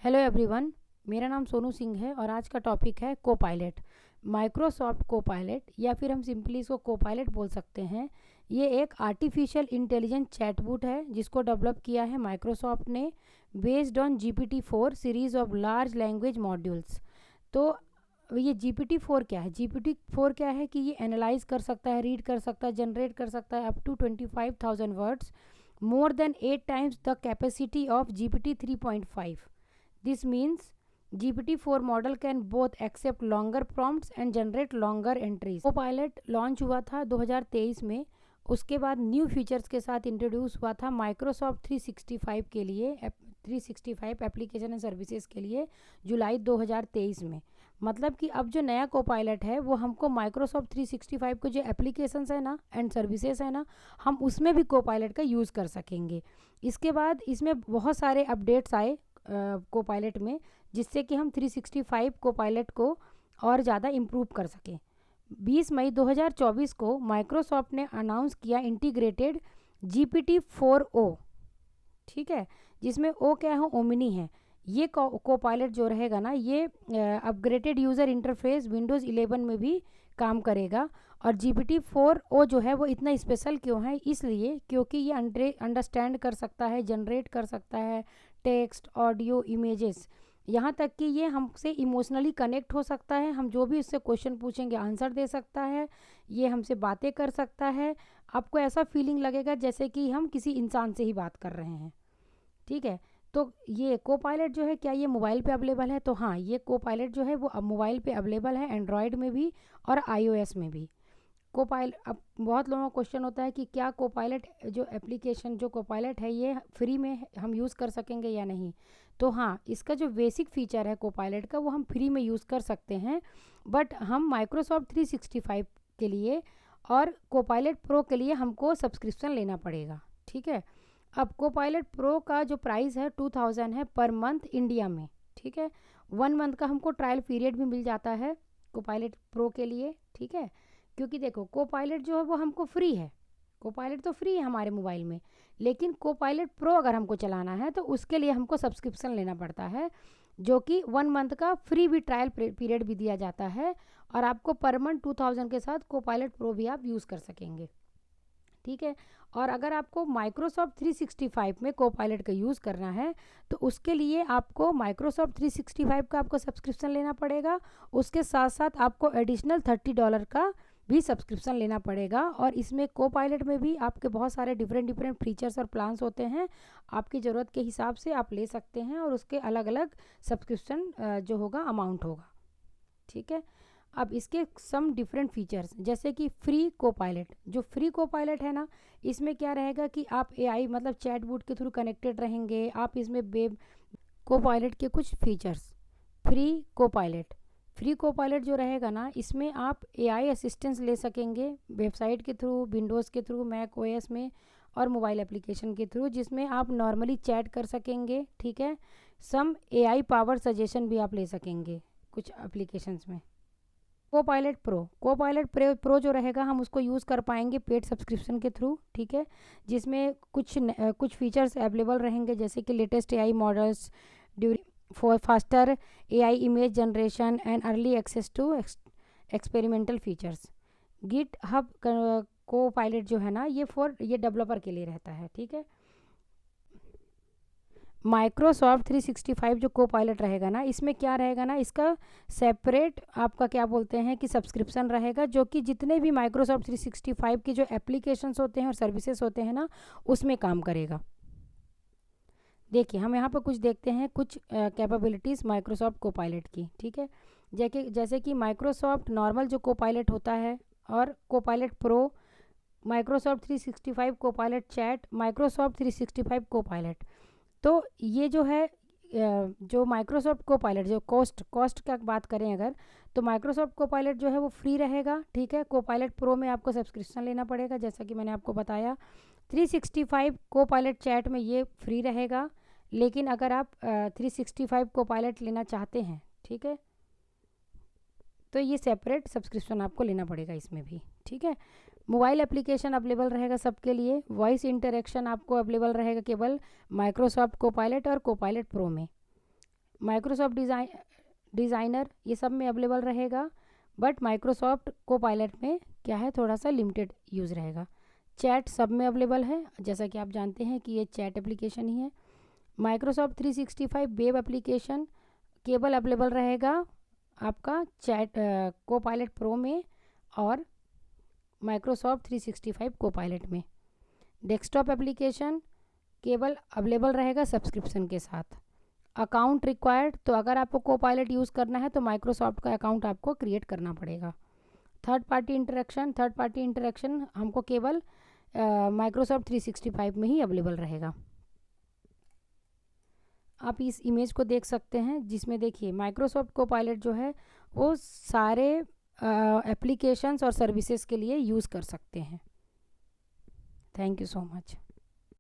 Hello everyone, मेरा नाम सोनू सिंह है और आज का टॉपिक है कोपायलट। माइक्रोसॉफ्ट कोपायलट या फिर हम सिंपली इसको कोपायलट बोल सकते हैं। ये एक आर्टिफिशियल इंटेलिजेंस चैटबॉट है जिसको डेवलप किया है माइक्रोसॉफ्ट ने based on GPT-4 series of large language modules. तो ये GPT-4 क्या है? GPT-4 क्या है कि ये एनालाइज कर सकता है, रीड कर सकता है, जनरेट कर सकता है up to 25,000 words, more than 8 times the capacity of GPT-3.5. This means GPT-4 model can both accept longer prompts and generate longer entries. Copilot launch हुआ था 2023 में। उसके बाद न्यू फीचर्स के साथ इंट्रोड्यूस हुआ था माइक्रोसॉफ्ट 365 के लिए, 365 एप्लीकेशन एंड सर्विसेज के लिए जुलाई 2023 में। मतलब कि अब जो नया कोपायलट है वो हमको माइक्रोसॉफ्ट 365 को जो एप्लीकेशंस है ना एंड सर्विसेज है ना, हम उसमें भी कोपायलट का यूज़ कर सकेंगे। इसके बाद इसमें बहुत सारे अपडेट्स आए कोपायलट में, जिससे कि हम 365 कोपायलट को और ज़्यादा इम्प्रूव कर सकें। 20 मई 2024 को माइक्रोसॉफ्ट ने अनाउंस किया इंटीग्रेटेड GPT-4o, ठीक है, जिसमें ओ क्या है, ओमिनी है। ये कोपायलट जो रहेगा ना, ये अपग्रेडेड यूज़र इंटरफेस विंडोज़ 11 में भी काम करेगा। और GPT-4o जो है वो इतना स्पेशल क्यों है? इसलिए क्योंकि ये अंडरस्टैंड कर सकता है, जनरेट कर सकता है टेक्स्ट, ऑडियो, इमेजेस, यहाँ तक कि ये हमसे इमोशनली कनेक्ट हो सकता है। हम जो भी उससे क्वेश्चन पूछेंगे आंसर दे सकता है, ये हमसे बातें कर सकता है। आपको ऐसा फीलिंग लगेगा जैसे कि हम किसी इंसान से ही बात कर रहे हैं, ठीक है। तो ये कोपायलट जो है, क्या ये मोबाइल पे अवेलेबल है? तो हाँ, ये कोपायलट जो है वो अब मोबाइल पे अवेलेबल है, एंड्रॉयड में भी और iOS में भी। अब बहुत लोगों का क्वेश्चन होता है कि क्या कोपायलट जो एप्लीकेशन जो कोपायलट है ये फ्री में हम यूज़ कर सकेंगे या नहीं? तो हाँ, इसका जो बेसिक फीचर है कोपायलट का वो हम फ्री में यूज़ कर सकते हैं, बट हम माइक्रोसॉफ्ट 365 के लिए और कोपायलट प्रो के लिए हमको सब्सक्रिप्शन लेना पड़ेगा, ठीक है। अब कोपायलट प्रो का जो प्राइस है 2000 है पर मंथ इंडिया में, ठीक है। 1 मंथ का हमको ट्रायल पीरियड भी मिल जाता है कोपायलट प्रो के लिए, ठीक है। क्योंकि देखो कोपायलट जो है वो हमको फ्री है, कोपायलट तो फ्री है हमारे मोबाइल में, लेकिन कोपायलट प्रो अगर हमको चलाना है तो उसके लिए हमको सब्सक्रिप्शन लेना पड़ता है, जो कि 1 मंथ का फ्री भी ट्रायल पीरियड भी दिया जाता है। और आपको पर मंथ 2000 के साथ कोपायलट प्रो भी आप यूज़ कर सकेंगे, ठीक है। और अगर आपको माइक्रोसॉफ्ट 365 में कोपायलट का यूज़ करना है तो उसके लिए आपको माइक्रोसॉफ्ट 365 का आपको सब्सक्रिप्शन लेना पड़ेगा। उसके साथ साथ आपको एडिशनल $30 का भी सब्सक्रिप्शन लेना पड़ेगा। और इसमें कोपायलट में भी आपके बहुत सारे डिफरेंट फीचर्स और प्लान्स होते हैं, आपकी ज़रूरत के हिसाब से आप ले सकते हैं और उसके अलग अलग सब्सक्रिप्शन जो होगा अमाउंट होगा, ठीक है। अब इसके सम डिफरेंट फीचर्स, जैसे कि फ्री कोपायलट, जो फ्री कोपायलट है ना, इसमें क्या रहेगा कि आप AI मतलब चैटबॉट के थ्रू कनेक्टेड रहेंगे। आप इसमें वेब कोपायलट के कुछ फीचर्स, फ्री कोपायलट जो रहेगा ना, इसमें आप AI असिस्टेंस ले सकेंगे वेबसाइट के थ्रू, विंडोज़ के थ्रू, मैक OS में और मोबाइल एप्लीकेशन के थ्रू, जिसमें आप नॉर्मली चैट कर सकेंगे, ठीक है। सम AI पावर सजेशन भी आप ले सकेंगे कुछ एप्लीकेशंस में। कोपायलट प्रो जो रहेगा हम उसको यूज़ कर पाएंगे पेड सब्सक्रिप्शन के थ्रू, ठीक है, जिसमें कुछ फीचर्स अवेलेबल रहेंगे, जैसे कि latest AI models, for faster AI image generation and early access to experimental features. GitHub Copilot जो है ना, ये डेवलपर के लिए रहता है, ठीक है। माइक्रोसॉफ्ट 365 जो कोपायलट रहेगा ना, इसमें क्या रहेगा ना, इसका सेपरेट आपका क्या बोलते हैं कि सब्सक्रिप्शन रहेगा, जो कि जितने भी माइक्रोसॉफ्ट 365 की जो एप्लीकेशंस होते हैं और सर्विसेज होते हैं ना, उसमें काम करेगा। देखिए हम यहाँ पर कुछ देखते हैं, कुछ कैपेबिलिटीज़ माइक्रोसॉफ्ट कोपायलट की, ठीक है। जैसे कि माइक्रोसॉफ्ट नॉर्मल जो कोपायलट होता है और Copilot pro, Microsoft 365 Copilot chat, Microsoft 365 Copilot. तो ये जो है जो माइक्रोसॉफ्ट कोपायलट जो कॉस्ट का बात करें अगर, तो माइक्रोसॉफ्ट कोपायलट जो है वो फ्री रहेगा, ठीक है। कोपायलट प्रो में आपको सब्सक्रिप्शन लेना पड़ेगा, जैसा कि मैंने आपको बताया। 365 कोपायलट चैट में ये फ्री रहेगा, लेकिन अगर आप 365 कोपायलट लेना चाहते हैं, ठीक है, तो ये सेपरेट सब्सक्रिप्शन आपको लेना पड़ेगा इसमें भी, ठीक है। मोबाइल एप्लीकेशन अवेलेबल रहेगा सबके लिए। वॉइस इंटरेक्शन आपको अवेलेबल रहेगा केवल माइक्रोसॉफ्ट कोपायलट और कोपायलट प्रो में। माइक्रोसॉफ्ट डिज़ाइनर ये सब में अवेलेबल रहेगा, बट माइक्रोसॉफ्ट कोपायलट में क्या है, थोड़ा सा लिमिटेड यूज़ रहेगा। चैट सब में अवेलेबल है, जैसा कि आप जानते हैं कि ये चैट एप्लीकेशन ही है। माइक्रोसॉफ्ट 365 वेब एप्लीकेशन केवल अवेलेबल रहेगा आपका चैट कोपायलट प्रो में और माइक्रोसॉफ्ट 365 कोपायलट में। डेस्कटॉप एप्लीकेशन केवल अवेलेबल रहेगा सब्सक्रिप्शन के साथ। अकाउंट रिक्वायर्ड, तो अगर आपको कोपायलट यूज़ करना है तो माइक्रोसॉफ्ट का अकाउंट आपको क्रिएट करना पड़ेगा। थर्ड पार्टी इंटरेक्शन हमको केवल माइक्रोसॉफ्ट 365 में ही अवेलेबल रहेगा। आप इस इमेज को देख सकते हैं, जिसमें देखिए माइक्रोसॉफ्ट कोपायलट जो है वो सारे एप्लीकेशंस और सर्विसेज के लिए यूज़ कर सकते हैं। Thank you so much.